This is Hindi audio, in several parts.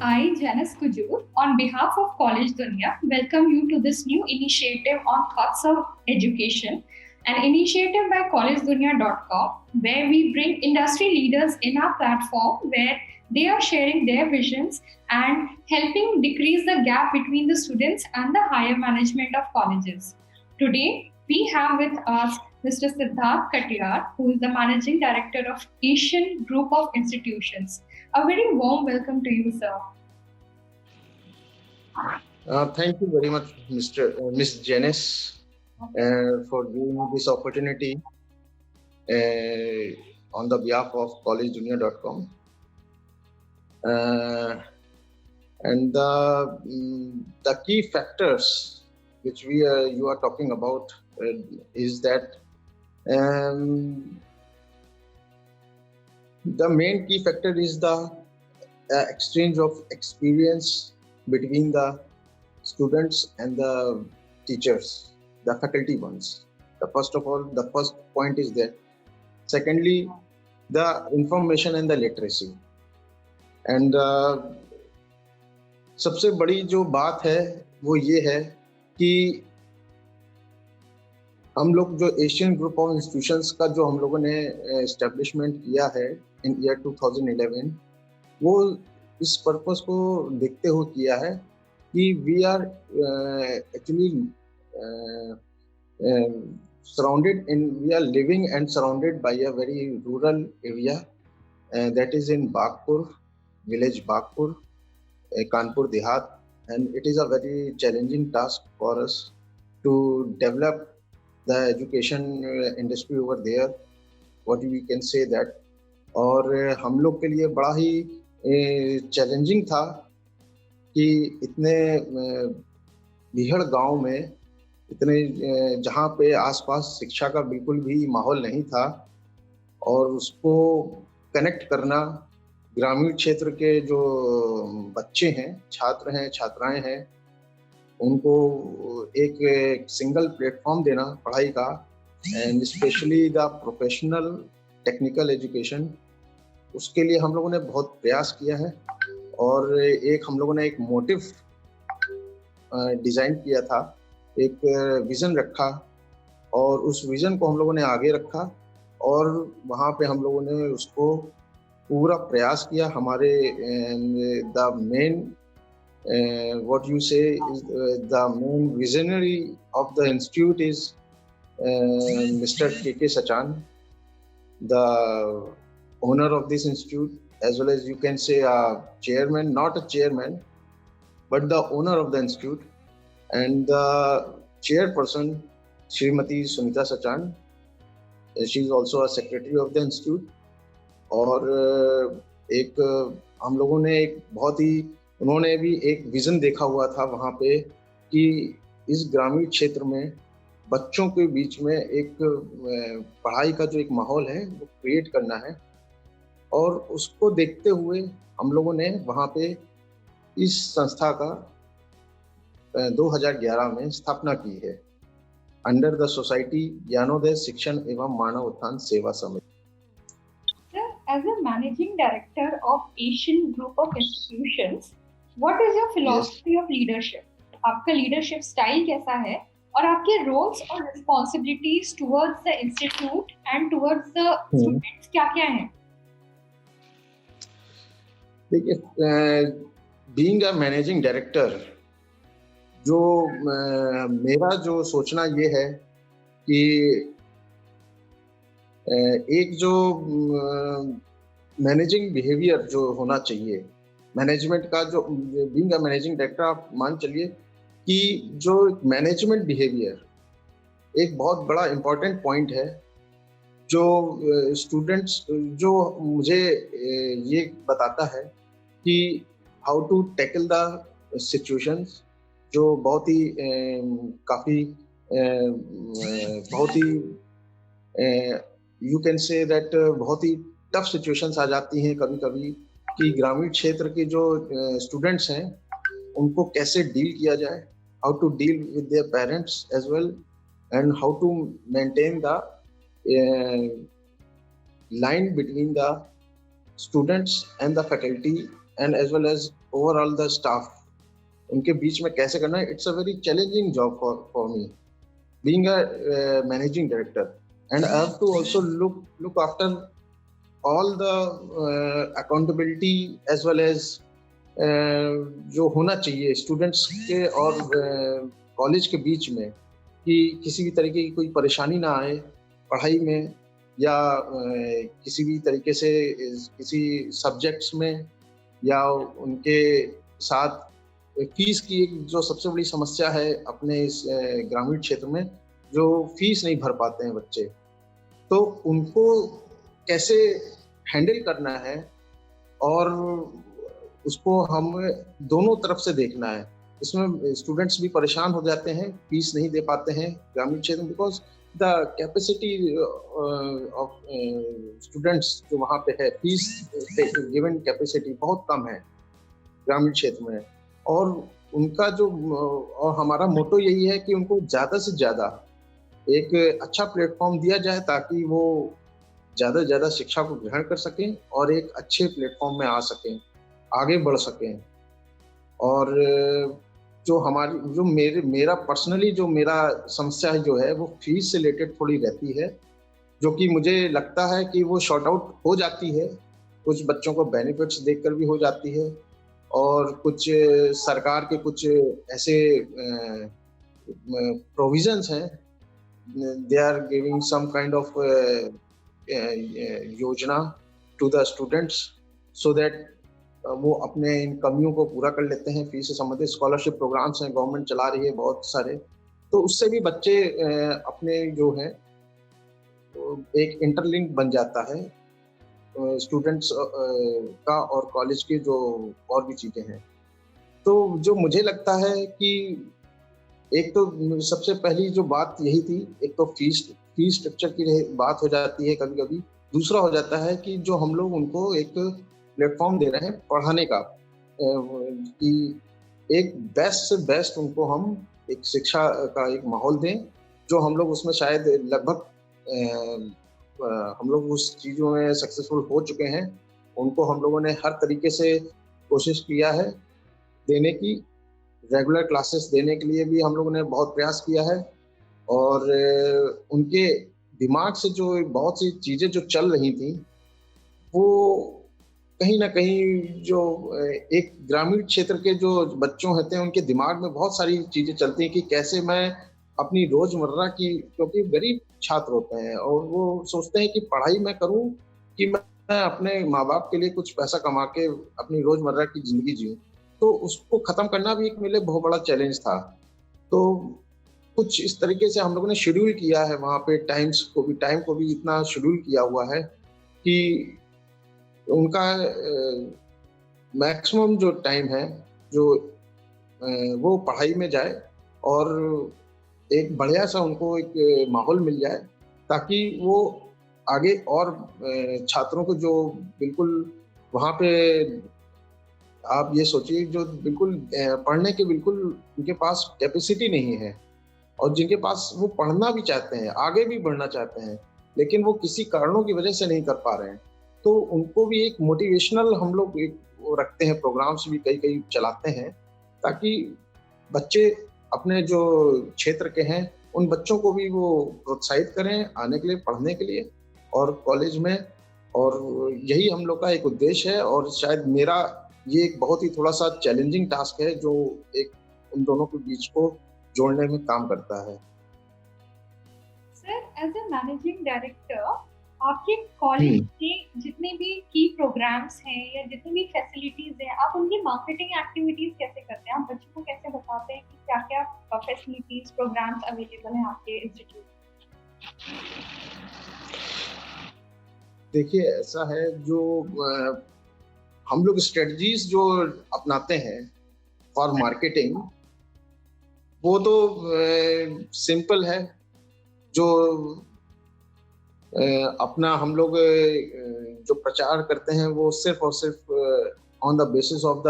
I, Janice Kujur, on behalf of College Dunya, welcome you to this new initiative on Thoughts of Education, an initiative by collegedunya.com, where we bring industry leaders in our platform where they are sharing their visions and helping decrease the gap between the students and the higher management of colleges. Today, we have with us Mr. Siddharth Katiyar, who is the Managing Director of Asian Group of Institutions. A very warm welcome to you, sir. Thank you very much, Miss Janice, for giving me this opportunity on the behalf of collegedunya.com. And the key factors which you are talking about is that the main key factor is the exchange of experience between the students and the teachers, the faculty ones. The first point is that. Secondly, the information and the literacy. And सबसे बड़ी जो बात है वो ये है कि हम लोग जो एशियन ग्रुप ऑफ इंस्टीट्यूशंस का जो हम लोगों ने एस्टेब्लिशमेंट किया है इन ईयर 2011, वो इस पर्पस को देखते हुए किया है कि we are actually we are living and surrounded by a very rural area that is in Bagpur, village Bagpur, Kanpur Dehat, and it is a very challenging task for us to develop the education industry over there. What we can say that, और हम लोग के लिए बड़ा ही चैलेंजिंग था कि इतने बिहड़ गांव में इतने जहाँ पे आसपास शिक्षा का बिल्कुल भी माहौल नहीं था और उसको कनेक्ट करना ग्रामीण क्षेत्र के जो बच्चे हैं, छात्र हैं, छात्राएं हैं, उनको एक सिंगल प्लेटफॉर्म देना पढ़ाई का, and specially the professional technical education, उसके लिए हम लोगों ने बहुत प्रयास किया है और हम लोगों ने एक मोटिव डिज़ाइन किया था, एक विज़न रखा और उस विज़न को हम लोगों ने आगे रखा और वहाँ पे हम लोगों ने उसको पूरा प्रयास किया. हमारे the main what you say is the main visionary of the institute is Mr. K.K. Sachan, the owner of this institute, as well as you can say a chairman, not a chairman, but the owner of the institute, and the chairperson, Srimati Sunita Sachan. She is also a secretary of the institute. और एक हम लोगों ने एक बहुत ही, उन्होंने भी एक विज़न देखा हुआ था वहाँ पे कि इस ग्रामीण क्षेत्र में बच्चों के बीच में एक पढ़ाई का जो एक माहौल है वो क्रिएट करना है, और उसको देखते हुए हम लोगों ने वहाँ पे इस संस्था का 2011 में स्थापना की है अंडर द सोसाइटी ज्ञानोदय शिक्षण एवं मानव उत्थान सेवा समिति. As a managing director of Asian Group of Institutions, what is your philosophy of leadership? आपका leadership style कैसा है और आपके roles और responsibilities towards the institute and towards the students क्या-क्या हैं? देखिए, being a managing director, जो मेरा जो सोचना ये है कि एक जो मैनेजिंग बिहेवियर जो होना चाहिए मैनेजमेंट का, जो बीइंग अ मैनेजिंग डायरेक्टर आप मान चलिए कि जो मैनेजमेंट बिहेवियर एक बहुत बड़ा इम्पोर्टेंट पॉइंट है, जो स्टूडेंट्स जो मुझे ये बताता है कि how to tackle the situations, जो बहुत ही काफ़ी बहुत ही यू कैन से दैट बहुत ही टफ सिचुएशंस आ जाती हैं कभी कभी कि ग्रामीण क्षेत्र के जो स्टूडेंट्स हैं उनको कैसे डील किया जाए, how to deal with their parents as well, and how to maintain the line between the students and the faculty and as well as overall the staff, उनके बीच में कैसे करना है, it's a very challenging job for me being a managing director, and I have to also look after all the accountability as well as जो होना चाहिए स्टूडेंट्स के और कॉलेज के बीच में, कि किसी भी तरीके की कोई परेशानी ना आए पढ़ाई में, या किसी भी तरीके से किसी सब्जेक्ट्स में, या उनके साथ फीस की एक जो सबसे बड़ी समस्या है अपने इस ग्रामीण क्षेत्र में, जो फीस नहीं भर पाते हैं बच्चे, तो उनको कैसे हैंडल करना है, और उसको हम दोनों तरफ से देखना है। इसमें स्टूडेंट्स भी परेशान हो जाते हैं, फीस नहीं दे पाते हैं ग्रामीण क्षेत्र में, because the capacity of students जो वहाँ पे है, फीस गिवन कैपेसिटी बहुत कम है ग्रामीण क्षेत्र में। और उनका जो और हमारा मोटो यही है कि उनको ज़्यादा से ज़्यादा एक अच्छा प्लेटफॉर्म दिया जाए, ताकि वो ज़्यादा से ज़्यादा शिक्षा को ग्रहण कर सकें और एक अच्छे प्लेटफॉर्म में आ सकें, आगे बढ़ सकें। और जो मेरा पर्सनली जो मेरा समस्या जो है वो फीस से रिलेटेड थोड़ी रहती है, जो कि मुझे लगता है कि वो शॉर्ट आउट हो जाती है, कुछ बच्चों को बेनिफिट्स देखकर भी हो जाती है, और कुछ सरकार के कुछ ऐसे प्रोविजंस हैं, they are giving some kind of योजना to the students so that वो अपने इन कमियों को पूरा कर लेते हैं। फीस से संबंधित स्कॉलरशिप प्रोग्राम्स हैं, गवर्नमेंट चला रही है बहुत सारे, तो उससे भी बच्चे अपने जो है एक इंटरलिंक बन जाता है स्टूडेंट्स का और कॉलेज के जो और भी चीज़ें हैं। तो जो मुझे लगता है कि एक तो सबसे पहली जो बात यही थी, एक तो फीस स्ट्रक्चर की बात हो जाती है कभी-कभी। दूसरा हो जाता है कि जो हम लोग उनको एक प्लेटफॉर्म दे रहे हैं पढ़ाने का, कि एक बेस्ट से बेस्ट उनको हम एक शिक्षा का एक माहौल दें, जो हम लोग उसमें शायद लगभग हम लोग उस चीज़ों में सक्सेसफुल हो चुके हैं। उनको हम लोगों ने हर तरीके से कोशिश किया है देने की, रेगुलर क्लासेस देने के लिए भी हम लोगों ने बहुत प्रयास किया है, और उनके दिमाग से जो बहुत सी चीज़ें जो चल रही थी, वो कहीं न कहीं जो एक ग्रामीण क्षेत्र के जो बच्चों होते हैं, उनके दिमाग में बहुत सारी चीज़ें चलती हैं कि कैसे मैं अपनी रोज़मर्रा की, क्योंकि गरीब छात्र होते हैं और वो सोचते हैं कि पढ़ाई मैं करूँ कि मैं अपने माँ-बाप के लिए कुछ पैसा कमा के अपनी रोज़मर्रा की ज़िंदगी जीऊँ। तो उसको ख़त्म करना भी एक मेरे लिए बहुत बड़ा चैलेंज था। तो कुछ इस तरीके से हम लोगों ने शेड्यूल किया है वहाँ पे, टाइम को भी इतना शेड्यूल किया हुआ है कि उनका मैक्सिमम जो टाइम है, जो वो पढ़ाई में जाए, और एक बढ़िया सा उनको एक माहौल मिल जाए, ताकि वो आगे और छात्रों को जो बिल्कुल वहाँ पे आप ये सोचिए जो बिल्कुल पढ़ने के बिल्कुल उनके पास कैपेसिटी नहीं है, और जिनके पास वो पढ़ना भी चाहते हैं, आगे भी बढ़ना चाहते हैं, लेकिन वो किसी कारणों की वजह से नहीं कर पा रहे हैं। तो उनको भी एक मोटिवेशनल हम लोग एक वो रखते हैं, प्रोग्राम्स भी कई-कई चलाते हैं, ताकि बच्चे अपने जो क्षेत्र के हैं, उन बच्चों को भी वो प्रोत्साहित करें आने के लिए, पढ़ने के लिए और कॉलेज में। और यही हम लोग का एक उद्देश्य है, और शायद मेरा ये एक बहुत ही थोड़ा-सा चैलेंजिंग टास्क है, जो एक उन दोनों के बीच को जोड़ने में काम करता है। Sir, as a managing director, आपके कॉलेज के जितने भी की प्रोग्राम्स हैं या जितनी भी फैसिलिटीज हैं, आप उनकी मार्केटिंग एक्टिविटीज कैसे करते हैं? आप बच्चों को कैसे बताते हैं कि क्या-क्या फैसिलिटीज, प्रोग्राम्स अवेलेबल हैं आपके इंस्टीट्यूट? देखिए, ऐसा है जो हम लोग स्ट्रेटजीज जो अपनाते हैं फॉर मार्केटिंग, वो तो सिंपल है। जो अपना हम लोग जो प्रचार करते हैं, वो सिर्फ और सिर्फ on the basis of the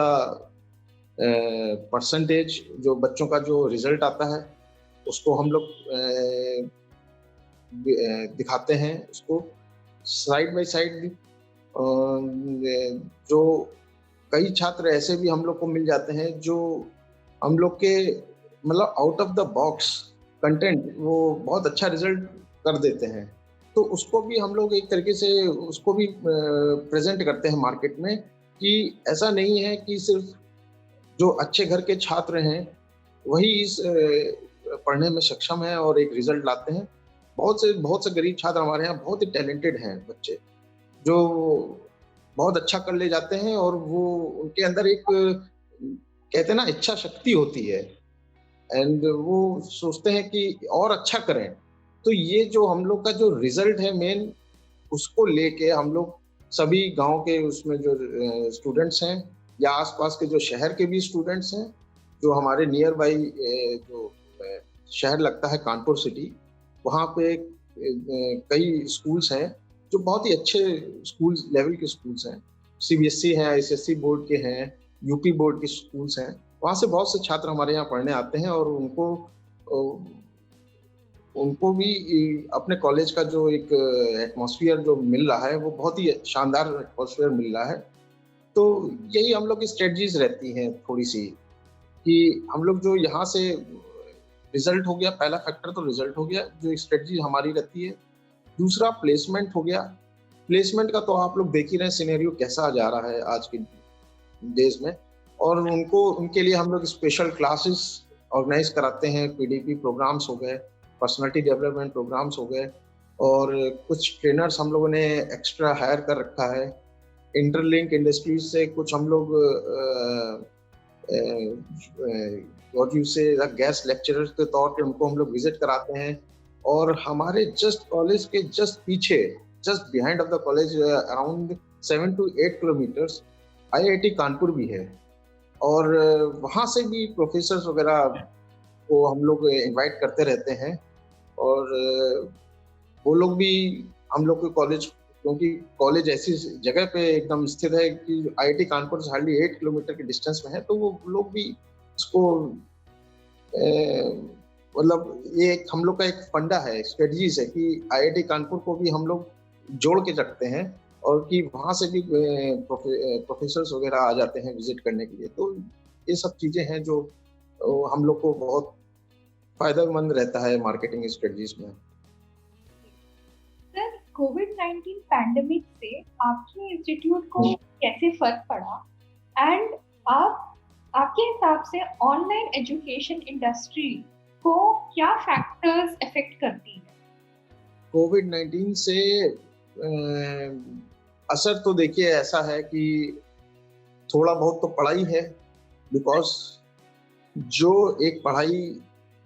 percentage, जो बच्चों का जो रिजल्ट आता है उसको हम लोग दिखाते हैं। उसको साइड बाय साइड जो कई छात्र ऐसे भी हम लोग को मिल जाते हैं जो हम लोग के मतलब out of the box content वो बहुत अच्छा रिजल्ट कर देते हैं। तो उसको भी हम लोग एक तरीके से उसको भी प्रेजेंट करते हैं मार्केट में कि ऐसा नहीं है कि सिर्फ जो अच्छे घर के छात्र हैं वही इस पढ़ने में सक्षम है और एक रिजल्ट लाते हैं। बहुत से गरीब छात्र हमारे यहाँ बहुत ही टैलेंटेड हैं बच्चे, जो बहुत अच्छा कर ले जाते हैं और वो उनके अंदर एक कहते हैं ना इच्छा शक्ति होती है एंड वो सोचते हैं कि और अच्छा करें। तो ये जो हम लोग का जो रिजल्ट है मेन, उसको लेके हम लोग सभी गांव के उसमें जो स्टूडेंट्स हैं या आसपास के जो शहर के भी स्टूडेंट्स हैं, जो हमारे नियर बाई जो शहर लगता है कानपुर सिटी, वहाँ पे कई स्कूल्स हैं जो बहुत ही अच्छे स्कूल लेवल के स्कूल्स हैं, सीबीएसई हैं, आईसीएसई बोर्ड के हैं, यूपी बोर्ड के स्कूल्स हैं। वहाँ से बहुत से छात्र हमारे यहाँ पढ़ने आते हैं और उनको भी अपने कॉलेज का जो एक एटमॉस्फेयर जो मिल रहा है वो बहुत ही शानदार एटमॉस्फेयर मिल रहा है। तो यही हम लोग की स्ट्रेटजीज रहती हैं थोड़ी सी कि हम लोग जो यहाँ से रिजल्ट हो गया, पहला फैक्टर तो रिजल्ट हो गया जो स्ट्रेटजी हमारी रहती है। दूसरा प्लेसमेंट हो गया। प्लेसमेंट का तो आप लोग देख ही रहे हैं सिनेरियो कैसा जा रहा है आज के डेज में, और उनके लिए हम लोग स्पेशल क्लासेस ऑर्गेनाइज कराते हैं। पीडीपी प्रोग्राम्स हो गए, पर्सनालिटी डेवलपमेंट प्रोग्राम्स हो गए, और कुछ ट्रेनर्स हम लोगों ने एक्स्ट्रा हायर कर रखा है। इंटरलिंक इंडस्ट्रीज से कुछ हम लोग व्हाट यू से गेस्ट लेक्चरर्स के तौर पे उनको हम लोग विजिट कराते हैं। और हमारे जस्ट कॉलेज के जस्ट पीछे, just behind of the college, around 7 to 8 kilometres IIT Kanpur भी है, और वहाँ से भी प्रोफेसर्स वगैरह को हम लोग इनवाइट करते रहते हैं। और वो लोग भी हम लोग के कॉलेज, क्योंकि कॉलेज ऐसी जगह पे एकदम स्थित है कि आईआईटी कानपुर से हार्डली 8 किलोमीटर के डिस्टेंस में है, तो वो लोग भी इसको मतलब ये एक हम लोग का एक फंडा है, स्ट्रेटजीज है कि आईआईटी कानपुर को भी हम लोग जोड़ के रखते हैं और कि वहाँ से भी प्रोफेसर्स वगैरह आ जाते हैं विजिट करने के लिए। तो ये सब चीज़ें हैं जो हम लोग को बहुत फायदेमंद रहता है मार्केटिंग स्ट्रेटजीज में। सर, कोविड-19 पैंडेमिक से आपके इंस्टीट्यूट को कैसे फर्क पड़ा, एंड आपके हिसाब से ऑनलाइन एजुकेशन इंडस्ट्री को क्या फैक्टर्स अफेक्ट करती है? कोविड-19 से असर तो देखिए ऐसा है कि थोड़ा बहुत तो पढ़ा ही है, बिकॉज जो एक पढ़ाई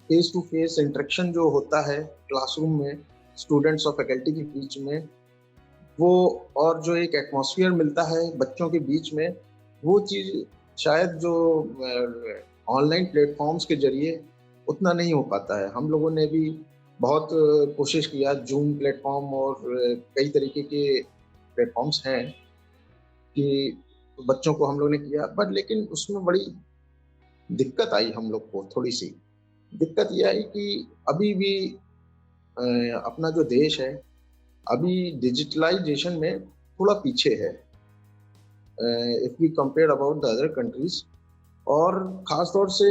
फेस टू फेस इंटरेक्शन जो होता है क्लासरूम में स्टूडेंट्स और फैकल्टी के बीच में, वो और जो एक एटमॉस्फेयर मिलता है बच्चों के बीच में, वो चीज़ शायद जो ऑनलाइन प्लेटफॉर्म्स के जरिए उतना नहीं हो पाता है। हम लोगों ने भी बहुत कोशिश किया, जूम प्लेटफॉर्म और कई तरीके के प्लेटफॉर्म्स हैं कि बच्चों को हम लोग ने किया, बट लेकिन उसमें बड़ी दिक्कत आई हम लोग को। थोड़ी सी दिक्कत यह आई कि अभी भी अपना जो देश है अभी डिजिटलाइजेशन में थोड़ा पीछे है if we compare about the other countries. और ख़ास तौर से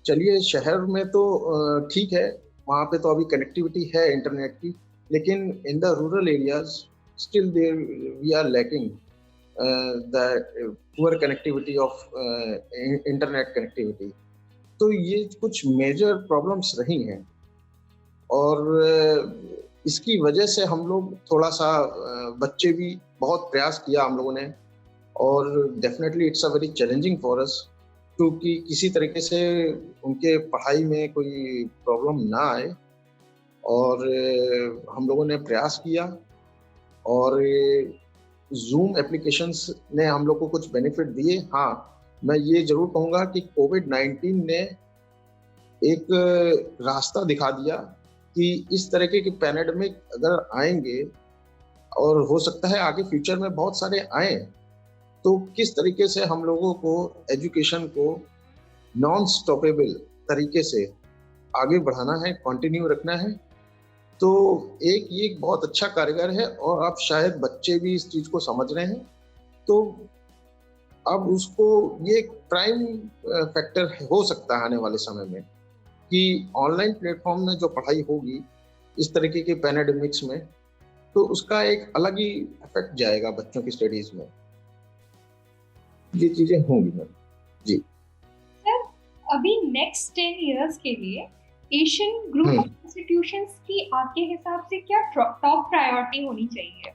चलिए शहर में तो ठीक है, वहाँ पे तो अभी कनेक्टिविटी है इंटरनेट की, लेकिन in the rural areas still there we are lacking the poor connectivity of internet connectivity. तो ये कुछ मेजर प्रॉब्लम्स रही हैं, और इसकी वजह से हम लोग थोड़ा सा बच्चे भी बहुत प्रयास किया हम लोगों ने, और definitely it's a very challenging for us क्योंकि किसी तरीके से उनके पढ़ाई में कोई प्रॉब्लम ना आए। और हम लोगों ने प्रयास किया, और जूम एप्लीकेशंस ने हम लोग को कुछ बेनिफिट दिए। हाँ, मैं ये ज़रूर कहूँगा कि कोविड-19 ने एक रास्ता दिखा दिया कि इस तरीके के पैंडेमिक अगर आएंगे, और हो सकता है आगे फ्यूचर में बहुत सारे आए, तो किस तरीके से हम लोगों को एजुकेशन को नॉन स्टॉपेबल तरीके से आगे बढ़ाना है, कंटिन्यू रखना है। तो ये बहुत अच्छा कारीगर है, और अब शायद बच्चे भी इस चीज़ को समझ रहे हैं। तो अब उसको ये एक प्राइम फैक्टर हो सकता है आने वाले समय में कि ऑनलाइन प्लेटफॉर्म में जो पढ़ाई होगी इस तरीके के पैंडेमिक्स में, तो उसका एक अलग ही इफेक्ट जाएगा बच्चों की स्टडीज में। ये चीजें होंगी मैम। जी। सर, अभी नेक्स्ट 10 इयर्स के लिए एशियन ग्रुप ऑफ इंस्टीट्यूशंस की आपके हिसाब से क्या टॉप प्रायोरिटी होनी चाहिए?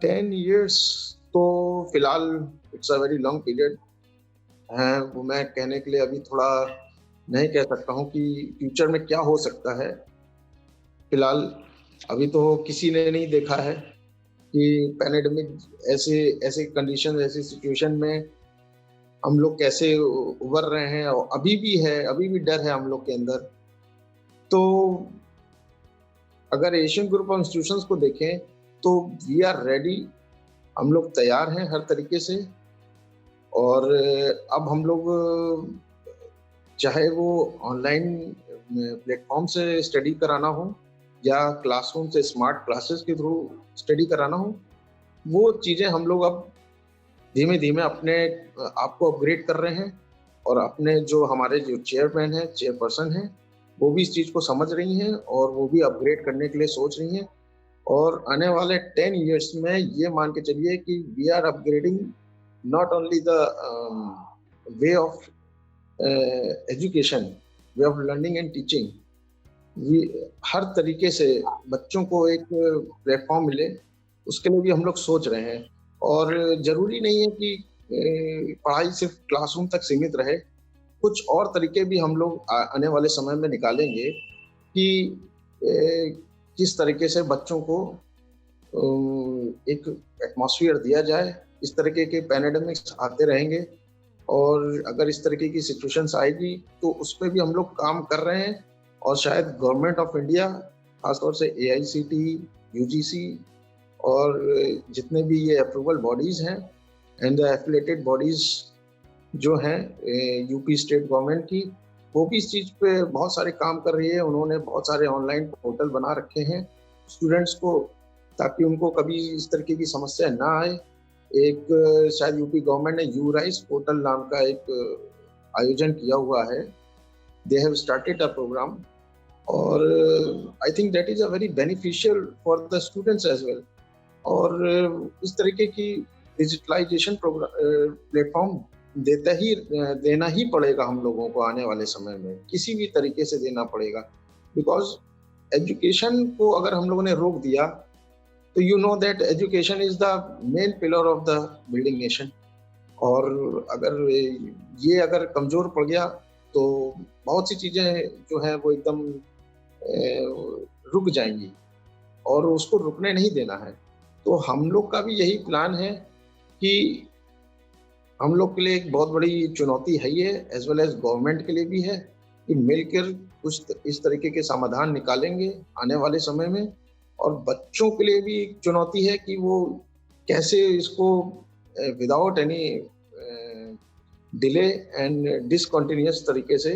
10 इयर्स तो फिलहाल it's a very long period है, वो मैं कहने के लिए अभी थोड़ा नहीं कह सकता हूँ कि फ्यूचर में क्या हो सकता है। फिलहाल अभी तो किसी ने नहीं देखा है कि पैंडेमिक ऐसे ऐसे कंडीशन, ऐसी सिचुएशन में हम लोग कैसे उभर रहे हैं, और अभी भी है, अभी भी डर है हम लोग के अंदर। तो अगर एशियन ग्रुप ऑफ इंस्टीट्यूशंस को देखें तो वी आर रेडी, हम लोग तैयार हैं हर तरीके से। और अब हम लोग चाहे वो ऑनलाइन प्लेटफॉर्म से स्टडी कराना हो या क्लासरूम से स्मार्ट क्लासेस के थ्रू स्टडी कराना हो, वो चीज़ें हम लोग अब धीमे धीमे अपने आप को अपग्रेड कर रहे हैं। और अपने जो हमारे जो चेयरमैन हैं, चेयरपर्सन हैं, वो भी इस चीज़ को समझ रही हैं और वो भी अपग्रेड करने के लिए सोच रही हैं। और आने वाले 10 इयर्स में ये मान के चलिए कि we are upgrading not only the way of education, way of learning and teaching. हर तरीके से बच्चों को एक प्लेटफॉर्म मिले, उसके लिए भी हम लोग सोच रहे हैं। और जरूरी नहीं है कि पढ़ाई सिर्फ क्लासरूम तक सीमित रहे, कुछ और तरीके भी हम लोग आने वाले समय में निकालेंगे कि किस तरीके से बच्चों को एक एटमॉस्फेयर दिया जाए। इस तरीके के पैंडेमिक्स आते रहेंगे और अगर इस तरीके की सिचुएशंस आएगी तो उस पर भी हम लोग काम कर रहे हैं। और शायद गवर्नमेंट ऑफ इंडिया, खासतौर से AICTE, UGC और जितने भी ये अप्रूवल बॉडीज हैं एंड द एफिलिएटेड बॉडीज जो हैं यूपी स्टेट गवर्नमेंट की, वो भी इस चीज़ पे बहुत सारे काम कर रही है। उन्होंने बहुत सारे ऑनलाइन पोर्टल बना रखे हैं स्टूडेंट्स को, ताकि उनको कभी इस तरीके की समस्या ना आए। एक शायद यूपी गवर्नमेंट ने यूराइस पोर्टल नाम का एक आयोजन किया हुआ है। They have started a program और I think that is a very beneficial for the students as well. और इस तरीके की डिजिटलाइजेशन प्लेटफॉर्म देना ही पड़ेगा हम लोगों को आने वाले समय में, किसी भी तरीके से देना पड़ेगा। बिकॉज एजुकेशन को अगर हम लोगों ने रोक दिया तो you know that education is the main pillar of the building nation. और अगर कमजोर पड़ गया तो बहुत सी चीजें जो हैं वो एकदम रुक जाएंगी और उसको रुकने नहीं देना है। तो हम लोग का भी यही प्लान है कि हम लोग के लिए एक बहुत बड़ी चुनौती है ये, एज वेल एज गवर्नमेंट के लिए भी है, कि मिलकर कुछ इस तरीके के समाधान निकालेंगे आने वाले समय में। और बच्चों के लिए भी एक चुनौती है कि वो कैसे इसको without any delay and discontinuous तरीके से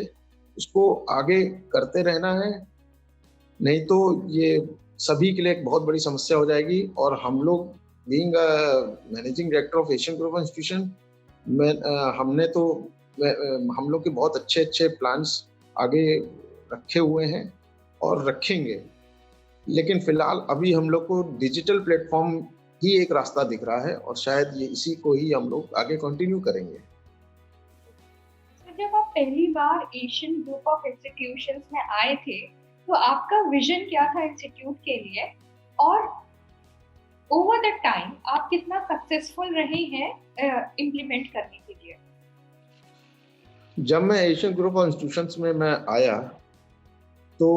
इसको आगे करते रहना है। नहीं तो ये सभी के लिए एक बहुत बड़ी समस्या हो जाएगी। और हम लोग being managing director of Asian group of institution, हमने तो हम लोग के बहुत अच्छे अच्छे प्लान्स आगे रखे हुए हैं और रखेंगे। लेकिन फिलहाल अभी हम लोग को डिजिटल प्लेटफॉर्म ही एक रास्ता दिख रहा है और शायद ये इसी को ही हम लोग आगे कंटिन्यू करेंगे। जब आप पहली बार एशियन ग्रुप ऑफ इंस्टीट्यूशंस में आए थे तो आपका विजन क्या था इंस्टीट्यूट के लिए, और ओवर द टाइम आप कितना सक्सेसफुल रहे हैं इम्प्लीमेंट करने के लिए? जब मैं एशियन ग्रुप ऑफ इंस्टीट्यूशंस में मैं आया तो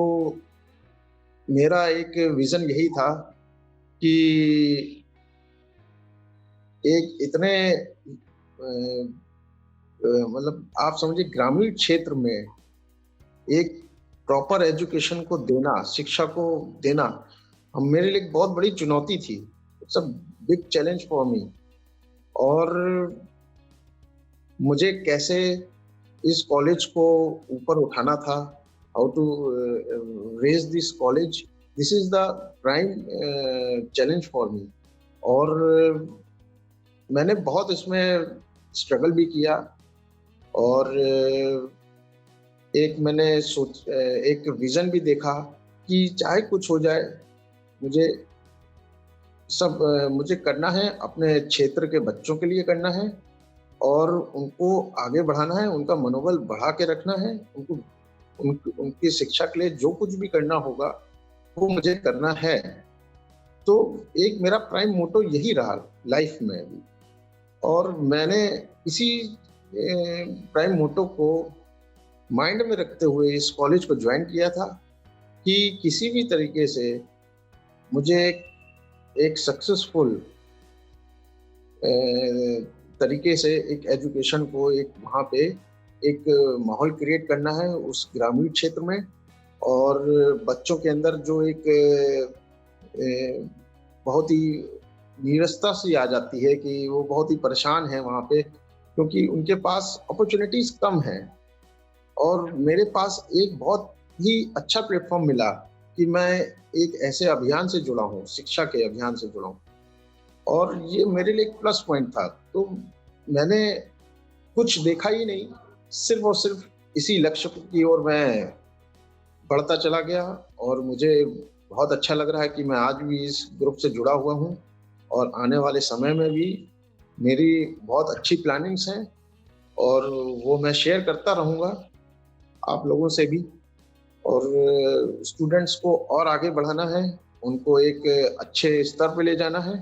मेरा एक विजन यही था कि एक इतने मतलब आप समझिए ग्रामीण क्षेत्र में एक प्रॉपर एजुकेशन को देना, शिक्षा को देना, मेरे लिए एक बहुत बड़ी चुनौती थी। It's a big challenge for me. और मुझे कैसे इस कॉलेज को ऊपर उठाना था, how to raise this college, this is the prime challenge for me. और मैंने बहुत इसमें स्ट्रगल भी किया। और एक विज़न भी देखा कि चाहे कुछ हो जाए, मुझे मुझे करना है, अपने क्षेत्र के बच्चों के लिए करना है और उनको आगे बढ़ाना है, उनका मनोबल बढ़ा के रखना है, उनकी शिक्षा के लिए जो कुछ भी करना होगा, वो मुझे करना है। तो एक मेरा प्राइम मोटो यही रहा लाइफ में भी। और मैंने इसी प्राइम मोटो को माइंड में रखते हुए इस कॉलेज को ज्वाइन किया था कि किसी भी तरीके से मुझे एक सक्सेसफुल तरीके से एक एजुकेशन को एक वहाँ पे एक माहौल क्रिएट करना है उस ग्रामीण क्षेत्र में। और बच्चों के अंदर जो एक बहुत ही नीरसता सी आ जाती है कि वो बहुत ही परेशान है वहाँ पे, क्योंकि उनके पास अपॉर्चुनिटीज कम हैं। और मेरे पास एक बहुत ही अच्छा प्लेटफॉर्म मिला कि मैं एक ऐसे अभियान से जुड़ा हूँ, शिक्षा के अभियान से जुड़ा हूँ, और ये मेरे लिए एक प्लस पॉइंट था। तो मैंने कुछ देखा ही नहीं, सिर्फ और सिर्फ इसी लक्ष्य की ओर मैं बढ़ता चला गया। और मुझे बहुत अच्छा लग रहा है कि मैं आज भी इस ग्रुप से जुड़ा हुआ हूँ और आने वाले समय में भी मेरी बहुत अच्छी प्लानिंग्स हैं और वो मैं शेयर करता रहूँगा आप लोगों से भी। और स्टूडेंट्स को और आगे बढ़ाना है, उनको एक अच्छे स्तर पे ले जाना है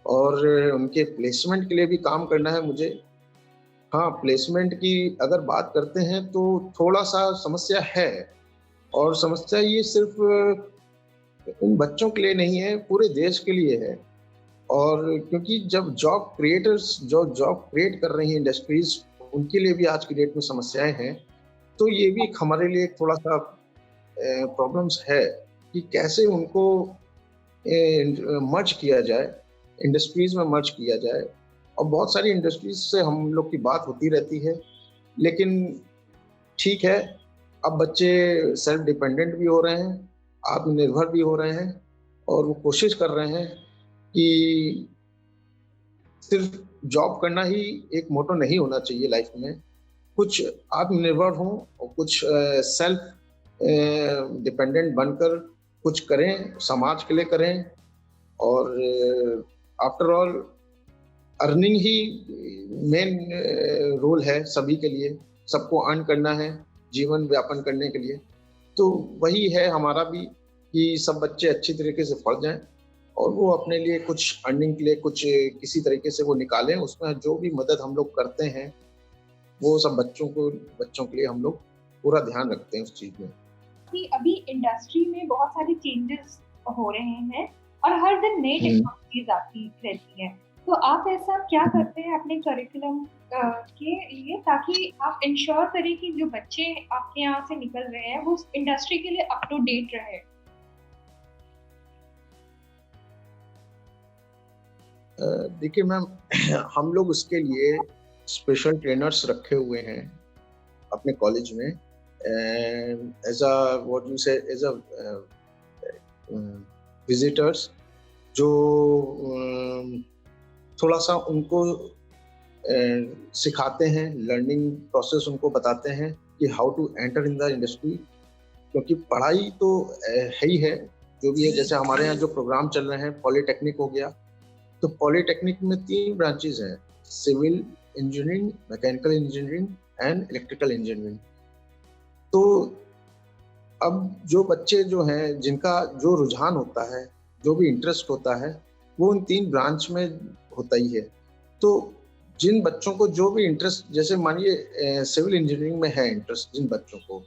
और उनके प्लेसमेंट के लिए भी काम करना है मुझे। हाँ, प्लेसमेंट की अगर बात करते हैं तो थोड़ा-सा समस्या है, और समस्या ये सिर्फ़ उन बच्चों के लिए नहीं है, पूरे देश के लिए है। और क्योंकि जब जो जॉब क्रिएट कर रही हैं इंडस्ट्रीज़, उनके लिए भी आज की डेट में समस्याएँ हैं। तो ये भी एक हमारे लिए एक थोड़ा-सा प्रॉब्लम्स है कि कैसे उनको मर्ज किया जाए, इंडस्ट्रीज़ में मर्ज किया जाए। और बहुत सारी इंडस्ट्रीज़ से हम लोग की बात होती रहती है, लेकिन ठीक है, अब बच्चे सेल्फ डिपेंडेंट भी हो रहे हैं, आत्मनिर्भर भी हो रहे हैं और वो कोशिश कर रहे हैं कि सिर्फ़ जॉब करना ही एक मोटो नहीं होना चाहिए लाइफ़ में। कुछ आत्मनिर्भर हों और कुछ सेल्फ डिपेंडेंट बनकर कुछ करें, समाज के लिए करें। और आफ्टर ऑल अर्निंग ही मेन रोल है सभी के लिए, सबको अर्न करना है जीवन व्यापन करने के लिए। तो वही है हमारा भी कि सब बच्चे अच्छी तरीके से पढ़ जाएँ और वो अपने लिए कुछ अर्निंग के लिए कुछ किसी तरीके से वो निकालें। उसमें जो भी मदद हम लोग करते हैं, वो सब बच्चों के लिए हम लोग पूरा ध्यान रखते हैं उस चीज़ में। कि अभी इंडस्ट्री में बहुत सारे चेंजेस हो रहे हैं और हर दिन नई टेक्नोलॉजीज आती रहती हैं। तो आप ऐसा क्या करते हैं अपने करिकुलम के लिए ताकि आप इंश्योर करें कि जो बच्चे आपके यहाँ से निकल रहे हैं वो इंडस्ट्री के लिए अप टू डेट रहे? देखिए मैम, हम लोग उसके लिए स्पेशल ट्रेनर्स रखे हुए हैं अपने कॉलेज में, एज अ व्हाट यू से एज अ विजिटर्स, जो थोड़ा सा उनको सिखाते हैं, लर्निंग प्रोसेस उनको बताते हैं कि how to enter in the industry. क्योंकि पढ़ाई तो है ही है, जो भी है। जैसे हमारे यहाँ जो प्रोग्राम चल रहे हैं, पॉलिटेक्निक हो गया, तो पॉलिटेक्निक में 3 ब्रांचेज हैं, civil engineering, mechanical engineering and electrical engineering. तो अब जो बच्चे जो हैं, जिनका जो रुझान होता है, जो भी इंटरेस्ट होता है, वो उन 3 ब्रांच में होता ही है। तो जिन बच्चों को जो भी इंटरेस्ट, जैसे मानिए सिविल इंजीनियरिंग में है इंटरेस्ट जिन बच्चों को,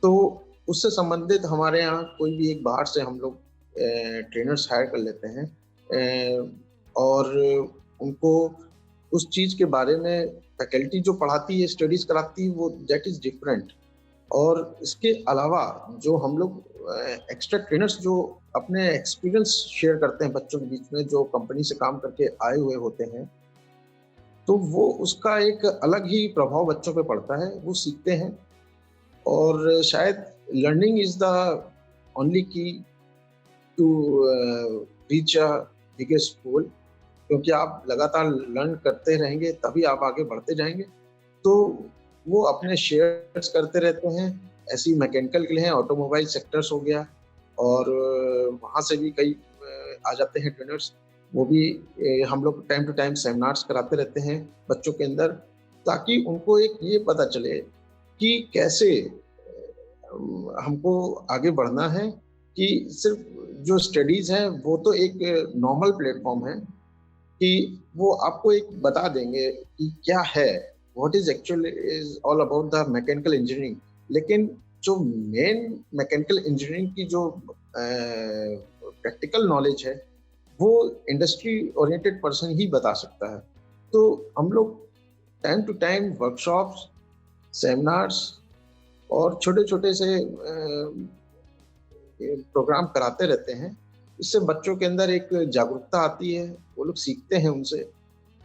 तो उससे संबंधित हमारे यहाँ कोई भी एक बाहर से हम लोग ट्रेनर्स हायर कर लेते हैं और उनको उस चीज़ के बारे में फैकल्टी जो पढ़ाती है, स्टडीज़ कराती है, वो दैट इज़ डिफरेंट। और इसके अलावा जो हम लोग एक्स्ट्रा ट्रेनर्स जो अपने एक्सपीरियंस शेयर करते हैं बच्चों के बीच में, जो कंपनी से काम करके आए हुए होते हैं, तो वो उसका एक अलग ही प्रभाव बच्चों पे पड़ता है, वो सीखते हैं। और शायद learning is the only key to reach a biggest goal. क्योंकि आप लगातार लर्न करते रहेंगे तभी आप आगे बढ़ते जाएंगे। तो वो अपने शेयर्स करते रहते हैं। ऐसी मैकेनिकल के लिए हैं, ऑटोमोबाइल सेक्टर्स हो गया, और वहाँ से भी कई आ जाते हैं ट्रेनर्स। वो भी हम लोग टाइम टू टाइम सेमिनार्स कराते रहते हैं बच्चों के अंदर, ताकि उनको एक ये पता चले कि कैसे हमको आगे बढ़ना है। कि सिर्फ जो स्टडीज़ हैं वो तो एक नॉर्मल प्लेटफ़ॉर्म है, कि वो आपको एक बता देंगे कि क्या है, what is actually is all about the mechanical engineering. लेकिन जो मेन मैकेनिकल इंजीनियरिंग की जो प्रैक्टिकल नॉलेज है, वो इंडस्ट्री ओरिएंटेड पर्सन ही बता सकता है। तो हम लोग time to time workshops, seminars और छोटे-छोटे से प्रोग्राम कराते रहते हैं। इससे बच्चों के अंदर एक जागरूकता आती है, वो लोग सीखते हैं उनसे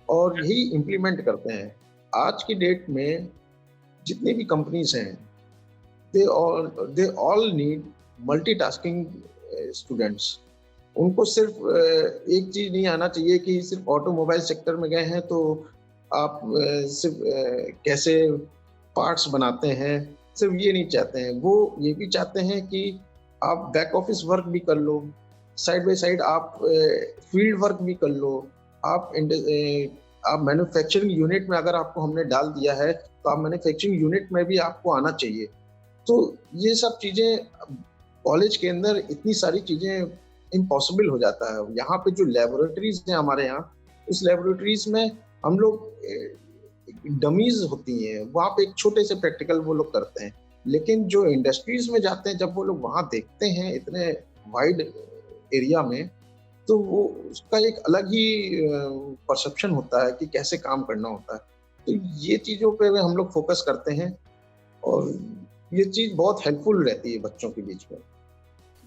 और यही इम्प्लीमेंट करते हैं। आज की डेट में जितनी भी कंपनीज़ हैं, they all need multitasking students. उनको सिर्फ एक चीज़ नहीं आना चाहिए कि सिर्फ ऑटोमोबाइल सेक्टर में गए हैं तो आप सिर्फ कैसे पार्ट्स बनाते हैं, सिर्फ ये नहीं चाहते हैं। वो ये भी चाहते हैं कि आप बैक ऑफिस वर्क भी कर लो, साइड बाय साइड आप फील्ड वर्क भी कर लो। आप मैन्युफैक्चरिंग यूनिट में अगर आपको हमने डाल दिया है, तो आप मैन्युफैक्चरिंग यूनिट में भी आपको आना चाहिए। तो ये सब चीज़ें कॉलेज के अंदर इतनी सारी चीज़ें इम्पॉसिबल हो जाता है। यहाँ पे जो लैबोरेटरीज़ हैं हमारे यहाँ, उस लैबोरेटरीज़ में हम लोग डमीज़ होती हैं, वहाँ पे एक छोटे से प्रैक्टिकल वो लोग करते हैं। लेकिन जो इंडस्ट्रीज़ में जाते हैं, जब वो लोग वहाँ देखते हैं इतने वाइड एरिया में, तो वो उसका एक अलग ही परसेप्शन होता है कि कैसे काम करना होता है। तो ये चीज़ों पे हम लोग फोकस करते हैं और ये चीज़ बहुत हेल्पफुल रहती है बच्चों के बीच में।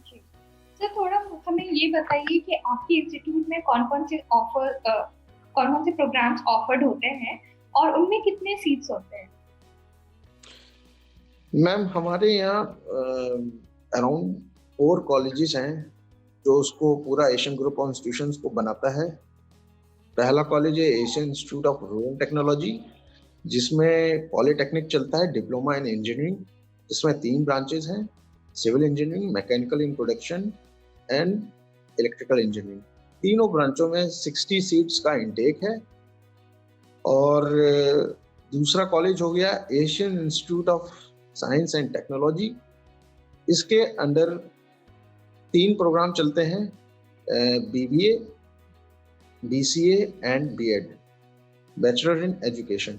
जी। सर थोड़ा हमें ये बताइए कि आपके इंस्टीट्यूट में कौन-कौन से प्रोग्राम्स ऑफर्ड होते हैं और उनमें कितने सीट्स होते हैं? मैम, हमारे यहाँ अराउंड 4 कॉलेजेस हैं जो उसको पूरा एशियन ग्रुप ऑफ इंस्टीट्यूशंस को बनाता है। पहला कॉलेज है Asian Institute of Rural Technology, जिसमें पॉलिटेक्निक चलता है, डिप्लोमा इन इंजीनियरिंग, जिसमें 3 ब्रांचेस हैं, civil engineering, mechanical in production and electrical engineering. तीनों ब्रांचों में 60 सीट्स का इंटेक है। और दूसरा कॉलेज हो गया Asian Institute of Science and Technology. इसके अंडर 3 प्रोग्राम चलते हैं, BBA, BCA and BEd, bachelor in education.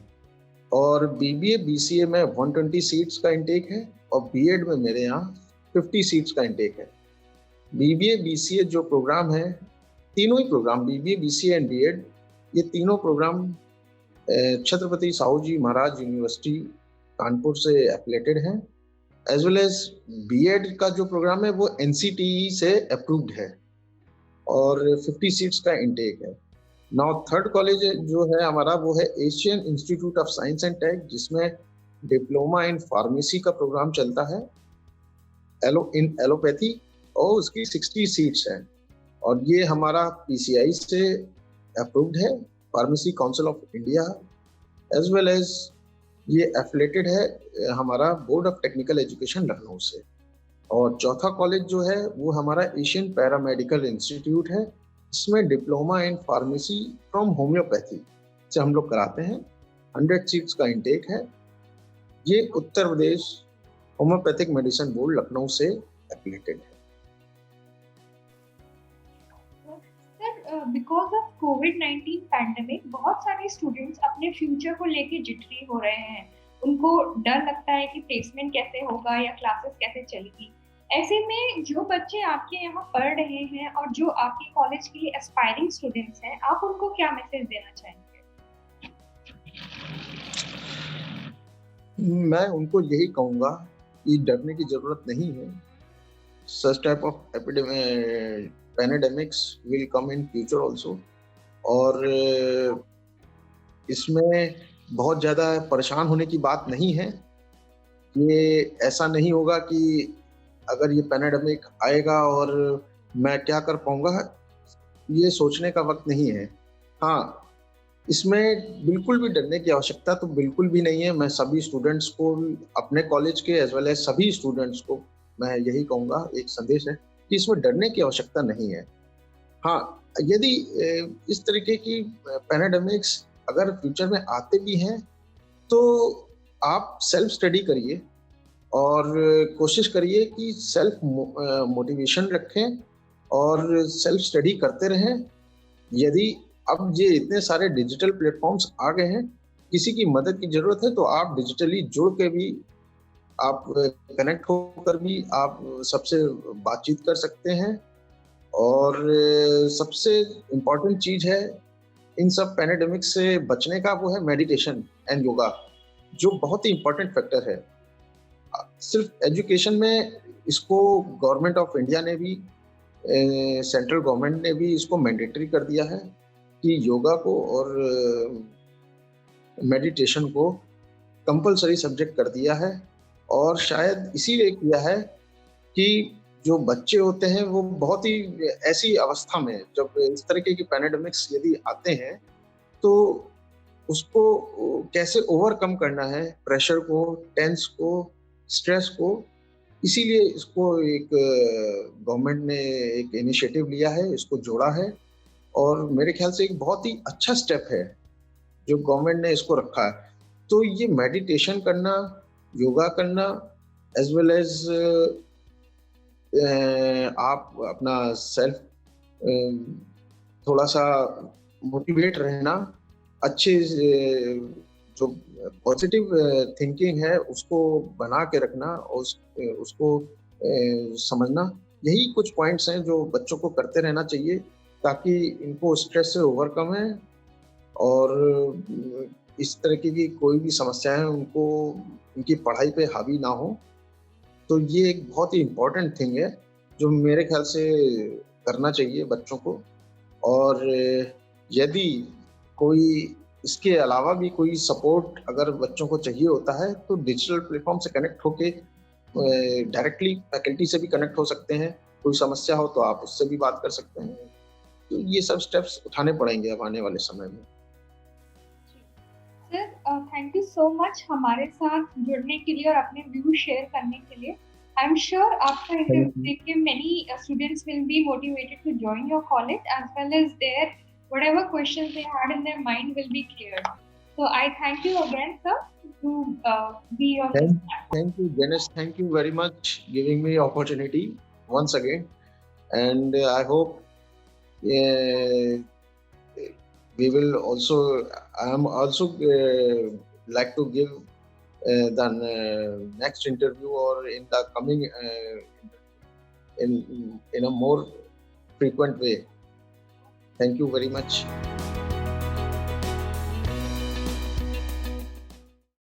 और बीबीए बीसीए में 120 सीट्स का इंटेक है और बीएड में मेरे यहाँ 50 सीट्स का इंटेक है। बीबीए बीसीए जो प्रोग्राम है, तीनों ही program BBA BCA and BEd, ये तीनों प्रोग्राम छत्रपति साहू जी महाराज यूनिवर्सिटी कानपुर से एफिलेटेड हैं। एज वेल एज बीएड का जो प्रोग्राम है वो एनसीटीई से अप्रूव्ड है और 50 सीट्स का इंटेक है। नाउ थर्ड कॉलेज जो है हमारा वो है Asian Institute of Science and Tech, जिसमें डिप्लोमा इन फार्मेसी का प्रोग्राम चलता है, इन एलोपैथी, और उसकी 60 सीट्स हैं। और ये हमारा पीसीआई से अप्रूव्ड है, Pharmacy Council of India, as well as ये एफिलेटेड है हमारा Board of Technical Education Lucknow से। और चौथा कॉलेज जो है वो हमारा एशियन पैरामेडिकल इंस्टीट्यूट है, इसमें diploma in pharmacy from homeopathy से हम लोग कराते हैं। 100 सीट्स का इंटेक है। ये Uttar Pradesh homeopathic medicine board Lucknow से एफिलेटेड है। बिकॉज ऑफ कोविड-19 पैंडेमिक बहुत सारे स्टूडेंट्स अपने फ्यूचर को लेके जिटरी हो रहे हैं। उनको डर लगता है कि प्लेसमेंट कैसे होगा या क्लासेस कैसे चलेगी। ऐसे में जो बच्चे आपके यहाँ पढ़ रहे हैं और जो आपके कॉलेज के लिए एस्पायरिंग स्टूडेंट्स हैं, आप उनको क्या मैसेज देना चाहेंगे? मैं उनको यही कहूँगा कि डरने की जरूरत नहीं है। Such type of pandemics will come in future also। और इसमें बहुत ज़्यादा परेशान होने की बात नहीं है। ये ऐसा नहीं होगा कि अगर ये पैंडेमिक आएगा और मैं क्या कर पाऊँगा, ये सोचने का वक्त नहीं है। हाँ, इसमें बिल्कुल भी डरने की आवश्यकता तो बिल्कुल भी नहीं है। मैं सभी स्टूडेंट्स को, अपने कॉलेज के एज़ वेल एज़ सभी स्टूडेंट्स को मैं यही कहूँगा, एक संदेश है कि इसमें डरने की आवश्यकता नहीं है। हाँ, यदि इस तरीके की पैराडायमिक्स अगर फ्यूचर में आते भी हैं, तो आप सेल्फ स्टडी करिए और कोशिश करिए कि मोटिवेशन रखें और सेल्फ स्टडी करते रहें। यदि अब ये इतने सारे डिजिटल प्लेटफ़ॉर्म्स आ गए हैं, किसी की मदद की ज़रूरत है तो आप डिजिटली जुड़ के भी आप कनेक्ट होकर भी आप सबसे बातचीत कर सकते हैं। और सबसे इम्पोर्टेंट चीज़ है इन सब पैंडेमिक से बचने का, वो है मेडिटेशन एंड योगा, जो बहुत ही इम्पोर्टेंट फैक्टर है। सिर्फ एजुकेशन में इसको गवर्नमेंट ऑफ इंडिया ने भी, सेंट्रल गवर्नमेंट ने भी इसको मैंडेटरी कर दिया है कि योगा को और मेडिटेशन को कंपल्सरी सब्जेक्ट कर दिया है। और शायद इसीलिए किया है कि जो बच्चे होते हैं वो बहुत ही ऐसी अवस्था में, जब इस तरीके की पैंडेमिक्स यदि आते हैं, तो उसको कैसे ओवरकम करना है, प्रेशर को, टेंस को, स्ट्रेस को। इसीलिए इसको एक गवर्नमेंट ने एक इनिशिएटिव लिया है, इसको जोड़ा है और मेरे ख्याल से एक बहुत ही अच्छा स्टेप है जो गवर्नमेंट ने इसको रखा है। तो ये मेडिटेशन करना, योगा करना एज़ वेल एज़ आप अपना सेल्फ थोड़ा-सा मोटिवेट रहना, अच्छे जो पॉजिटिव थिंकिंग है उसको बना के रखना और उसको समझना, यही कुछ पॉइंट्स हैं जो बच्चों को करते रहना चाहिए ताकि इनको स्ट्रेस से ओवरकम है और इस तरीके की कोई भी समस्याएँ उनको उनकी पढ़ाई पे हावी ना हो। तो ये एक बहुत ही इम्पोर्टेंट थिंग है जो मेरे ख्याल से करना चाहिए बच्चों को। और यदि कोई इसके अलावा भी कोई सपोर्ट अगर बच्चों को चाहिए होता है तो डिजिटल प्लेटफॉर्म से कनेक्ट होके डायरेक्टली फैकल्टी से भी कनेक्ट हो सकते हैं। कोई समस्या हो तो आप उससे भी बात कर सकते हैं। तो ये सब स्टेप्स उठाने पड़ेंगे अब आने वाले समय में। Sir, thank you so much हमारे साथ जुड़ने के लिए और अपने व्यू शेयर करने के लिए। आई एम श्योर आपका इंटरव्यू देख के many students will be motivated to join your college as well as their whatever questions they had in their mind will be cleared. So I thank you again, sir, to be on this platform. Thank you, Janice. Thank you very much giving me opportunity once again. And I hope we will also, I am also like to give the next interview or in the coming in a more frequent way. Thank you very much.